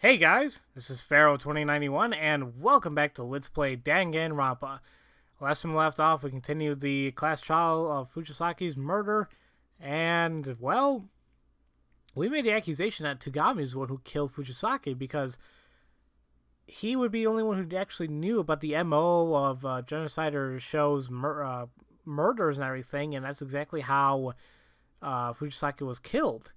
Hey guys, this is Pharaoh 2091, and welcome back to Let's Play Dangan Ronpa. Last time we left off, we continued the class trial of Fujisaki's murder, and, well, we made the accusation that Togami is the one who killed Fujisaki, because he would be the only one who actually knew about the MO of Genocider Shou's murders and everything, and that's exactly how Fujisaki was killed.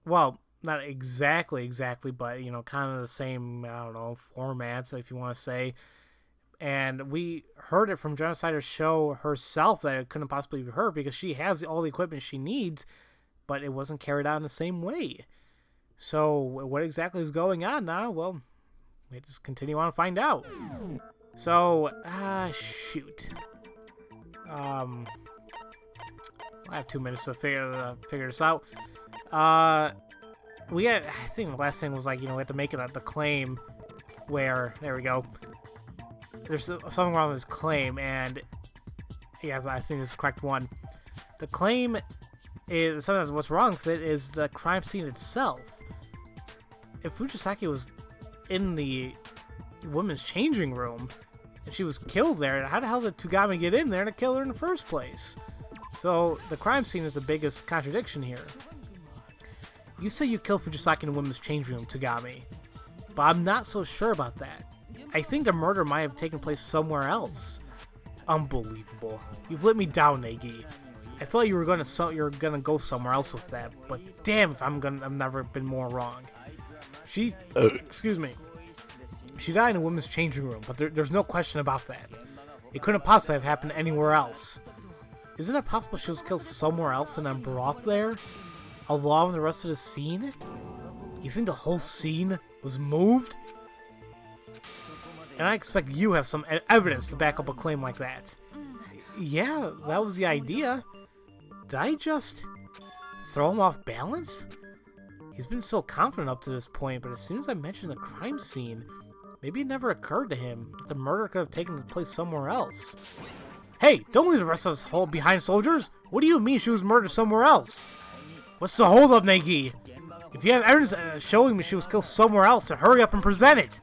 Well, not exactly, but, you know, kind of the same, I don't know, format, if you want to say. And we heard it from Genocider Shou herself that it couldn't possibly be her because she has all the equipment she needs, but it wasn't carried out in the same way. So, what exactly is going on now? Well, we just continue on and find out. So, shoot. I have 2 minutes to figure this out. I think the last thing was like, you know, we have to make it the claim where, there we go. There's something wrong with his claim, and yeah, I think this is the correct one. The claim is, sometimes what's wrong with it is the crime scene itself. If Fujisaki was in the women's changing room, and she was killed there, how the hell did Togami get in there to kill her in the first place? So, the crime scene is the biggest contradiction here. You say you killed Fujisaki in the women's changing room, Togami, but I'm not so sure about that. I think the murder might have taken place somewhere else. Unbelievable. You've let me down, Nagi. I thought you were gonna go somewhere else with that, but damn if I've never been more wrong. Excuse me. She died in the women's changing room, but there's no question about that. It couldn't possibly have happened anywhere else. Isn't it possible she was killed somewhere else and then brought there, along with the rest of the scene? You think the whole scene was moved? And I expect you have some evidence to back up a claim like that. Yeah, that was the idea. Did I just throw him off balance? He's been so confident up to this point, but as soon as I mentioned the crime scene, maybe it never occurred to him that the murder could have taken place somewhere else. Hey, don't leave the rest of us behind, soldiers! What do you mean she was murdered somewhere else? What's the hold up, Nagi? If you have evidence showing me she was killed somewhere else, then hurry up and present it!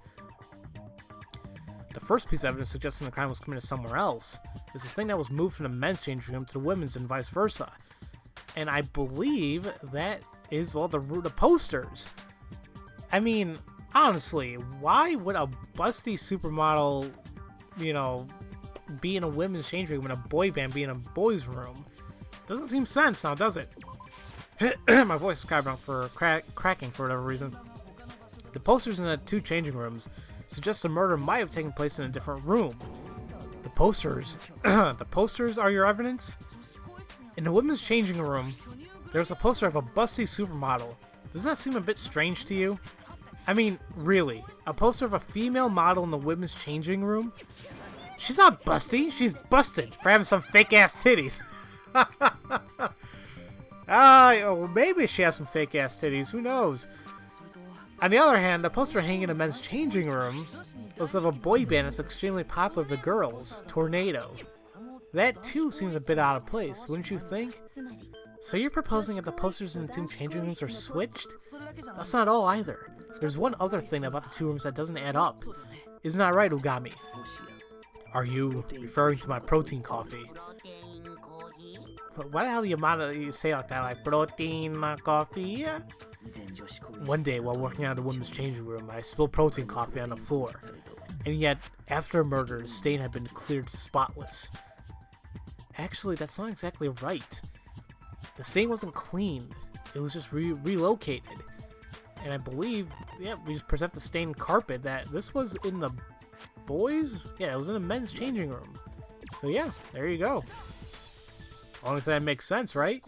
The first piece of evidence suggesting the crime was committed somewhere else is the thing that was moved from the men's changing room to the women's and vice versa. And I believe that is all the posters. I mean, honestly, why would a busty supermodel, you know, be in a women's changing room and a boy band be in a boys' room? Doesn't seem sense now, does it? My voice is cracking for whatever reason. The posters in the two changing rooms suggest the murder might have taken place in a different room. The posters are your evidence? In the women's changing room, there's a poster of a busty supermodel. Doesn't that seem a bit strange to you? I mean, really, a poster of a female model in the women's changing room? She's not busty, she's busted for having some fake-ass titties. Well, maybe she has some fake-ass titties, who knows? On the other hand, the poster hanging in the men's changing room was of a boy band that's extremely popular with the girls, Tornado. That too seems a bit out of place, wouldn't you think? So you're proposing that the posters in the two changing rooms are switched? That's not all either. There's one other thing about the two rooms that doesn't add up. Isn't that right, Ugami? Are you referring to my protein coffee? Why the hell do you say it like that? Like, protein coffee? One day, while working out in the women's changing room, I spilled protein coffee on the floor. And yet, after murder, the stain had been cleared spotless. Actually, that's not exactly right. The stain wasn't cleaned. It was just relocated. And I believe, yeah, we just present the stained carpet that this was in the boys? Yeah, it was in the men's changing room. So yeah, there you go. Only thing that makes sense, right?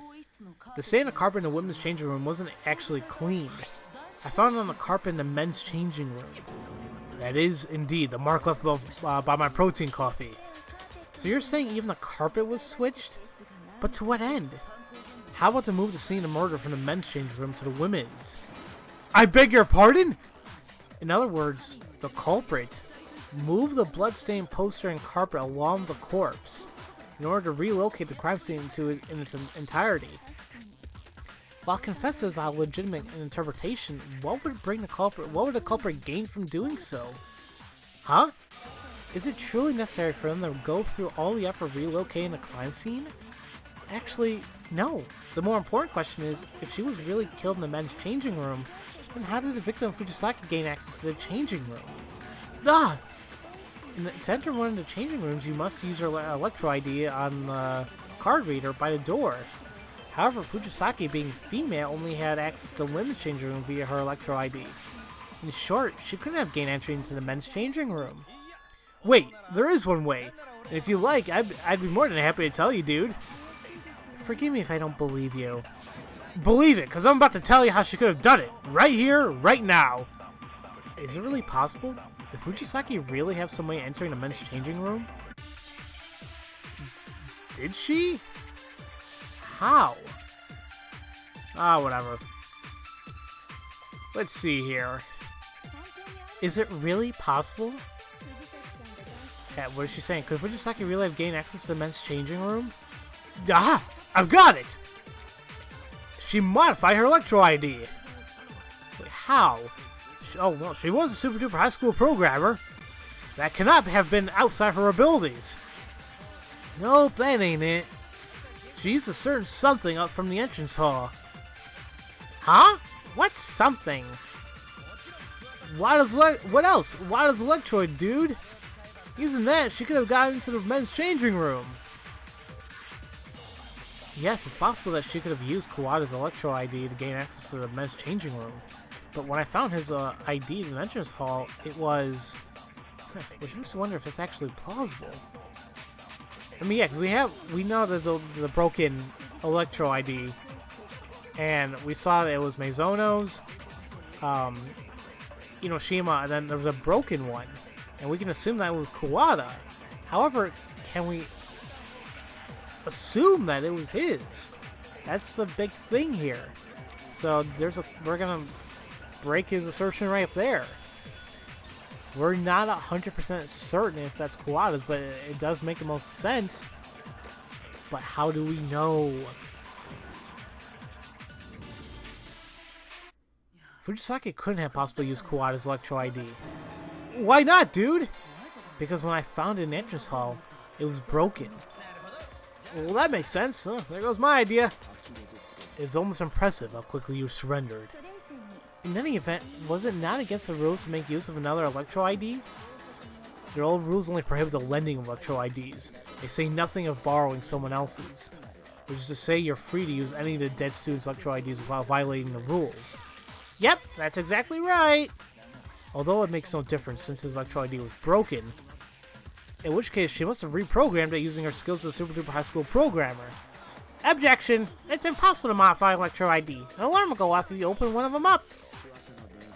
The stain on the carpet in the women's changing room wasn't actually cleaned. I found it on the carpet in the men's changing room. That is, indeed, the mark left by my protein coffee. So you're saying even the carpet was switched? But to what end? How about to move the scene of murder from the men's changing room to the women's? I beg your pardon? In other words, the culprit moved the bloodstained poster and carpet along the corpse in order to relocate the crime scene in its entirety. While confessed as a legitimate interpretation, what would the culprit gain from doing so? Huh? Is it truly necessary for them to go through all the effort of relocating the crime scene? Actually, no. The more important question is, if she was really killed in the men's changing room, then how did the victim Fujisaki gain access to the changing room? Ah! To enter one of the changing rooms, you must use your Electro ID on the card reader by the door. However, Fujisaki, being female, only had access to the women's changing room via her Electro ID. In short, she couldn't have gained entry into the men's changing room. Wait, there is one way. And if you like, I'd be more than happy to tell you, dude. Forgive me if I don't believe you. Believe it, because I'm about to tell you how she could have done it. Right here, right now. Is it really possible? Did Fujisaki really have somebody entering the men's changing room? Did she? How? Ah, whatever. Let's see here. Is it really possible? Yeah, what is she saying? Could Fujisaki really have gained access to the men's changing room? Ah! I've got it! She modified her Electro ID. Wait, how? Oh, well, she was a super duper high school programmer. That cannot have been outside her abilities. Nope, that ain't it. She used a certain something up from the entrance hall. Huh? What something? What else? Why does Electroid, dude? Using that, she could have gotten into the men's changing room. Yes, it's possible that she could have used Kawada's Electro ID to gain access to the men's changing room. But when I found his ID in the entrance hall, it was... which makes me wonder if it's actually plausible. I mean, yeah, because we know there's the broken Electro ID, and we saw that it was Mizuno's, Enoshima, and then there was a broken one, and we can assume that it was Kawada. However, can we assume that it was his? That's the big thing here. So we're gonna break his assertion right there. We're not 100% certain if that's Kawada's, but it does make the most sense. But how do we know? Fujisaki couldn't have possibly used Kawada's Electro ID. Why not, dude? Because when I found it in the entrance hall, it was broken. Well, that makes sense. There goes my idea. It's almost impressive how quickly you surrendered. In any event, was it not against the rules to make use of another Electro ID? Their old rules only prohibit the lending of Electro IDs. They say nothing of borrowing someone else's, which is to say you're free to use any of the dead students' Electro IDs without violating the rules. Yep, that's exactly right! Although it makes no difference since his Electro ID was broken, in which case she must have reprogrammed it using her skills as a super duper high school programmer. Objection! It's impossible to modify Electro ID. An alarm will go off if you open one of them up.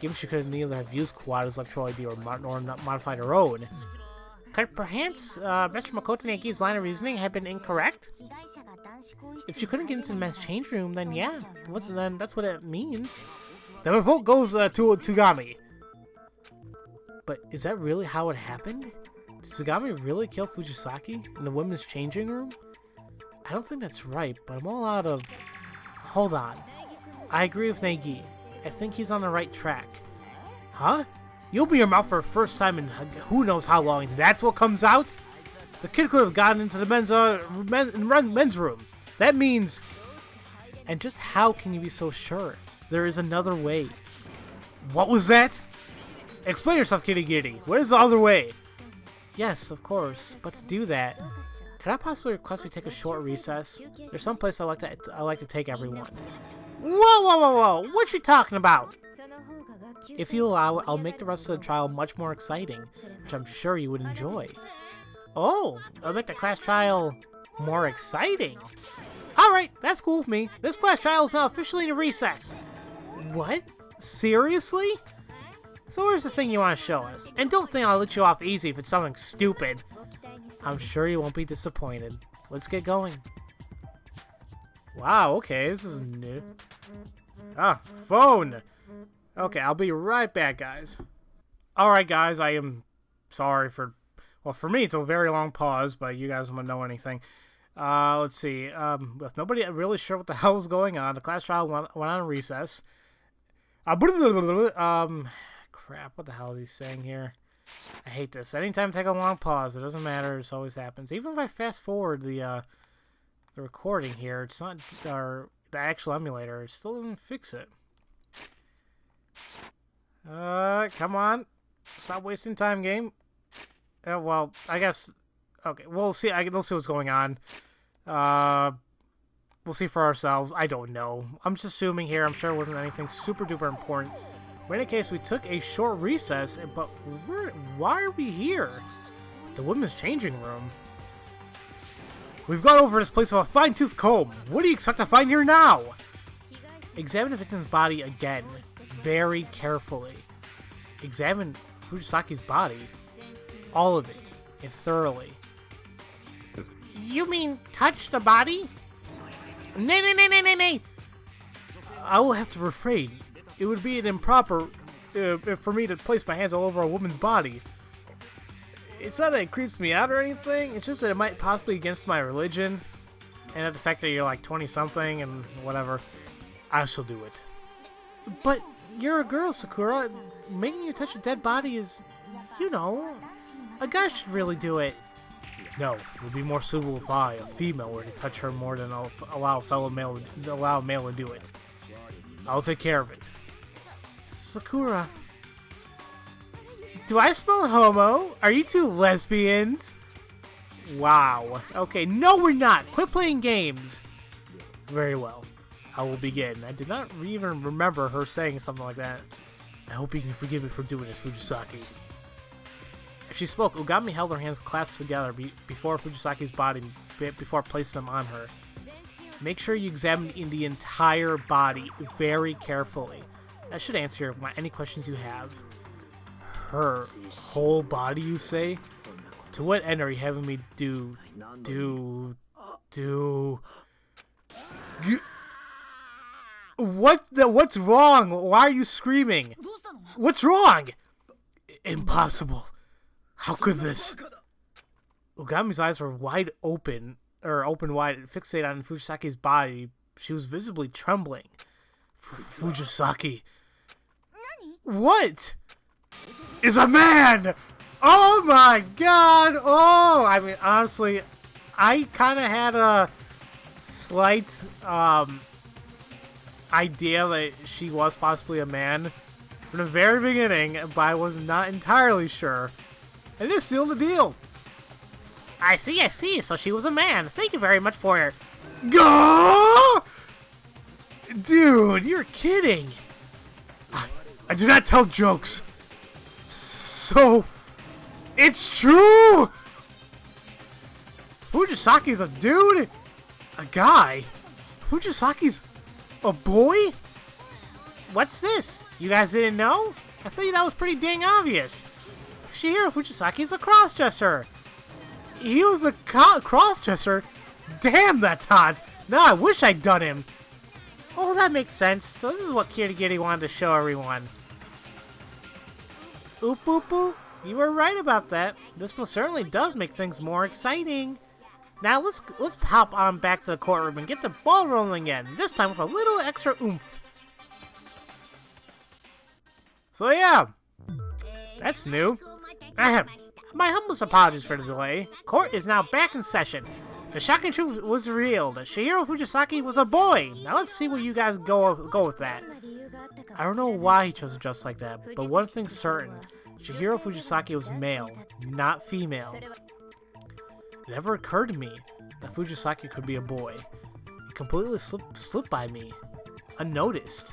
Given she could neither have used Kawada's Electro ID nor modified her own. Could perhaps Mr. Makoto Negi's line of reasoning have been incorrect? If she couldn't get into the men's change room, then yeah, then that's what it means. Then my vote goes to Tsugami. But is that really how it happened? Did Tsugami really kill Fujisaki in the women's changing room? I don't think that's right, but I'm all out of... Hold on. I agree with Negi. I think he's on the right track. Huh? You open your mouth for the first time in who knows how long, and that's what comes out? The kid could have gotten into the men's room. That means... And just how can you be so sure? There is another way. What was that? Explain yourself, Kitty Giddy. What is the other way? Yes, of course. But to do that, could I possibly request we take a short recess? There's some place I like to take everyone. Whoa! What you talking about? If you allow it, I'll make the rest of the trial much more exciting, which I'm sure you would enjoy. Oh, I'll make the class trial more exciting. Alright, that's cool with me. This class trial is now officially in a recess. What? Seriously? So where's the thing you want to show us? And don't think I'll let you off easy if it's something stupid. I'm sure you won't be disappointed. Let's get going. Wow, okay, this is new. Ah, phone! Okay, I'll be right back, guys. Alright, guys, I am sorry for... Well, for me, it's a very long pause, but you guys won't know anything. Let's see. With nobody really sure what the hell was going on, the class trial went on recess. Crap, what the hell is he saying here? I hate this. Anytime I take a long pause, it doesn't matter. This always happens. Even if I fast forward the recording here, it's not the actual emulator. It still doesn't fix it. Come on. Stop wasting time, game. Well, I guess... Okay, we'll see. We'll see what's going on. We'll see for ourselves. I don't know. I'm just assuming here. I'm sure it wasn't anything super duper important. But in any case, we took a short recess, but why are we here? The women's changing room. We've gone over this place with a fine-tooth comb. What do you expect to find here now? Examine the victim's body again, very carefully. Examine Fujisaki's body. All of it, and thoroughly. You mean touch the body? Nay. I will have to refrain. It would be an improper for me to place my hands all over a woman's body. It's not that it creeps me out or anything. It's just that it might possibly be against my religion. And the fact that you're like 20-something and whatever. I shall do it. But you're a girl, Sakura. Making you touch a dead body is, you know, a guy should really do it. No, it would be more suitable if I, a female, were to touch her more than allow a male to do it. I'll take care of it. Sakura. Do I smell homo? Are you two lesbians? Wow. Okay, no we're not. Quit playing games. Very well. I will begin. I did not even remember her saying something like that. I hope you can forgive me for doing this, Fujisaki. As she spoke, Ogami held her hands clasped together before Fujisaki's body, before placing them on her. Make sure you examine the entire body very carefully. That should answer any questions you have. Her whole body, you say? To what end are you having me What's wrong? Why are you screaming? What's wrong? Impossible. How could this? Ogami's eyes were wide open, fixated on Fujisaki's body. She was visibly trembling. Fujisaki. What? Is a man! Oh my god! Oh, I mean, honestly, I kind of had a slight idea that she was possibly a man from the very beginning, but I was not entirely sure. And this sealed the deal. I see. So she was a man. Thank you very much for her. Go! Dude, you're kidding. I do not tell jokes. So, it's true! Fujisaki's a dude? A guy? Fujisaki's a boy? What's this? You guys didn't know? I thought that was pretty dang obvious. Shihiro Fujisaki is a crossdresser. He was a crossdresser? Damn, that's hot. Now I wish I'd done him. Oh, that makes sense. So this is what Kirigiri wanted to show everyone. Oop, boop, boop. You were right about that. This most certainly does make things more exciting. Now let's hop on back to the courtroom and get the ball rolling again. This time with a little extra oomph. So yeah, that's new. Ahem. My humblest apologies for the delay. Court is now back in session. The shocking truth was revealed. Shihiro Fujisaki was a boy. Now let's see where you guys go with that. I don't know why he chose to dress like that, but one thing's certain. Shihiro Fujisaki was male, not female. It never occurred to me that Fujisaki could be a boy. It completely slipped by me, unnoticed.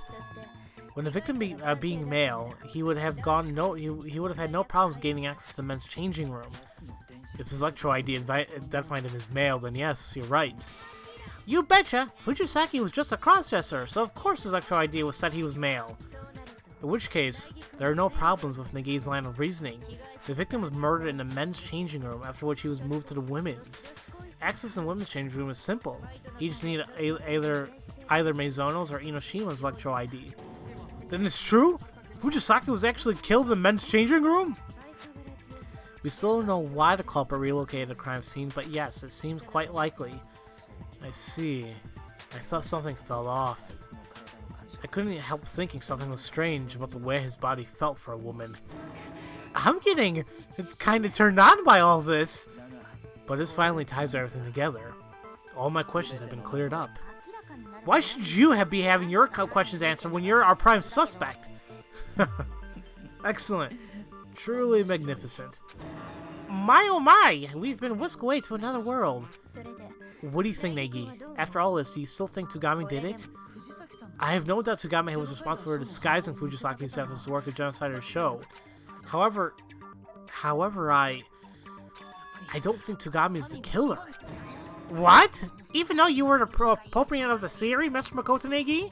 When the victim being male, he would have he would have had no problems gaining access to the men's changing room. If his electro ID identified him as male, then yes, you're right. You betcha! Fujisaki was just a crossdresser, so of course his electro ID was said he was male. In which case, there are no problems with Nagi's line of reasoning. The victim was murdered in the men's changing room, after which he was moved to the women's. Access in the women's changing room is simple. He just needed either Meizono's or Inoshima's electro ID. Then it's true? Fujisaki was actually killed in the men's changing room? We still don't know why the culprit relocated the crime scene, but yes, it seems quite likely. I see. I thought something fell off. I couldn't help thinking something was strange about the way his body felt for a woman. I'm getting kind of turned on by all this. But this finally ties everything together. All my questions have been cleared up. Why should you be having your questions answered when you're our prime suspect? Excellent. Truly magnificent. My oh my! We've been whisked away to another world. What do you think, Negi? After all this, do you still think Togami did it? I have no doubt Togami was responsible for disguising Fujisaki's death as the work of Genocider Shou. However, I don't think Togami is the killer. What? Even though you were the proponent of the theory, Mr. Makoto Negi?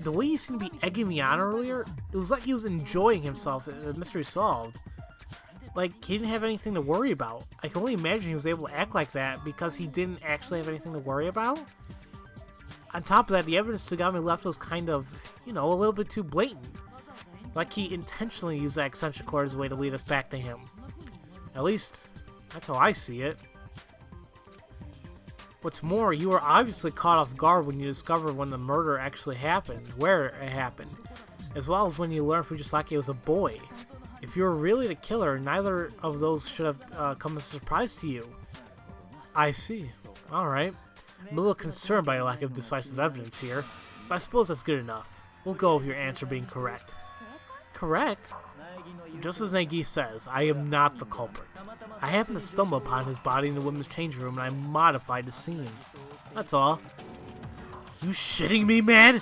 The way you seemed to be egging me on earlier, it was like he was enjoying himself, the mystery solved. Like, he didn't have anything to worry about. I can only imagine he was able to act like that because he didn't actually have anything to worry about. On top of that, the evidence Togami left was kind of, you know, a little bit too blatant. Like he intentionally used that extension cord as a way to lead us back to him. At least, that's how I see it. What's more, you were obviously caught off guard when you discovered when the murder actually happened, where it happened, as well as when you learned Fujisaki was a boy. If you were really the killer, neither of those should have come as a surprise to you. I see. Alright. I'm a little concerned by your lack of decisive evidence here, but I suppose that's good enough. We'll go with your answer being correct. Correct? Just as Negi says, I am not the culprit. I happened to stumble upon his body in the women's change room and I modified the scene. That's all. You shitting me, man?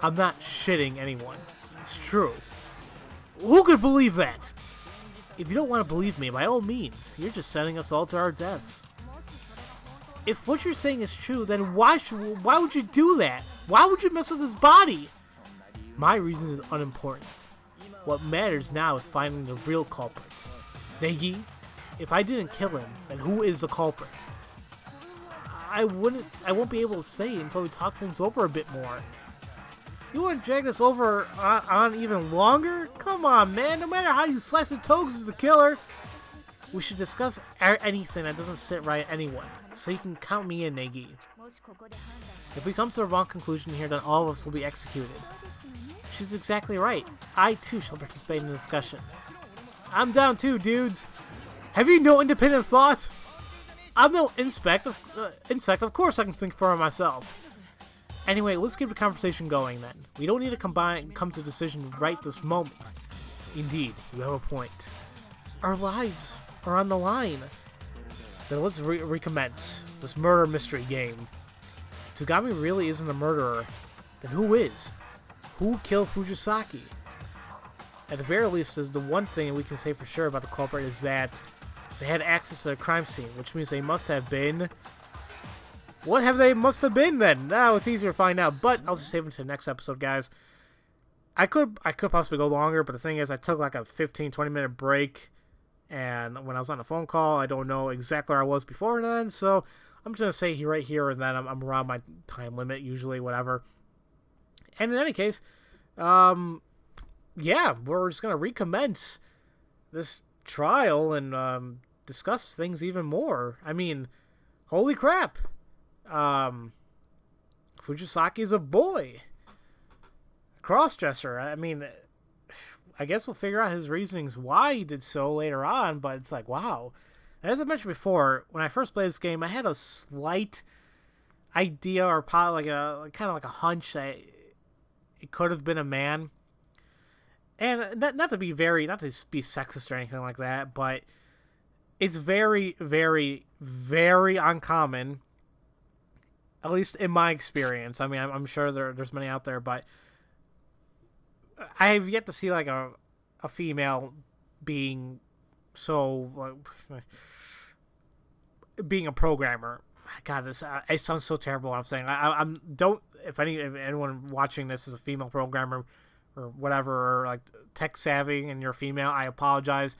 I'm not shitting anyone. It's true. Who could believe that? If you don't want to believe me, by all means, you're just sending us all to our deaths. If what you're saying is true, then why would you do that? Why would you mess with his body? My reason is unimportant. What matters now is finding the real culprit. Negi, if I didn't kill him, then who is the culprit? I won't be able to say until we talk things over a bit more. You want to drag this over on even longer? Come on, man. No matter how you slice it, Togs is the killer. We should discuss anything that doesn't sit right at anyone. So you can count me in, Negi. If we come to the wrong conclusion here, then all of us will be executed. She's exactly right. I too shall participate in the discussion. I'm down too, dudes. Have you no independent thought? I'm no insect. Of course I can think for myself. Anyway, let's keep the conversation going then. We don't need to come to a decision right this moment. Indeed, you have a point. Our lives are on the line. Then let's recommence this murder mystery game. Togami really isn't a murderer. Then who is? Who killed Fujisaki? At the very least, the one thing we can say for sure about the culprit is that they had access to the crime scene, which means they must have been... What have they must have been then? Now it's easier to find out, but I'll just save it to the next episode, guys. I could possibly go longer, but the thing is, I took like a 15-20 minute break, and when I was on a phone call, I don't know exactly where I was before then, so I'm just gonna say right here and then I'm around my time limit, usually, whatever. And in any case, yeah, we're just gonna recommence this trial and discuss things even more. I mean, holy crap! Fujisaki's a boy. Crossdresser. I mean, I guess we'll figure out his reasonings why he did so later on, but it's like, wow. As I mentioned before, when I first played this game, I had a slight idea or kind of like a hunch that it could have been a man. And not to be sexist or anything like that, but it's very, very, very uncommon, at least in my experience. I mean, I'm sure there's many out there, but I have yet to see like a female being so being a programmer. God, this it sounds so terrible what I'm saying. If anyone watching this is a female programmer or whatever, or like tech savvy and you're female, I apologize.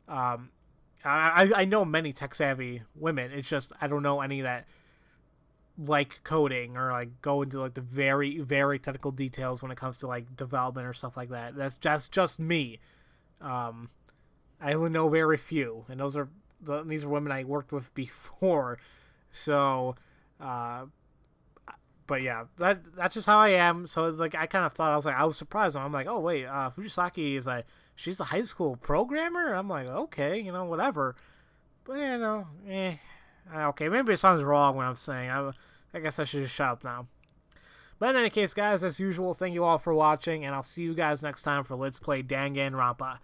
I know many tech savvy women. It's just I don't know any that like coding or like go into like the very, very technical details when it comes to like development or stuff like that. That's just me. I only know very few, and these are women I worked with before. So But yeah, that's just how I am. So it's like I kind of thought I was surprised. I'm like, oh wait, Fujisaki is she's a high school programmer. I'm like, okay, whatever. But okay, maybe it sounds wrong when I'm saying. I guess I should just shut up now. But in any case, guys, as usual, thank you all for watching, and I'll see you guys next time for Let's Play Dangan Ronpa.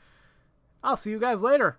I'll see you guys later.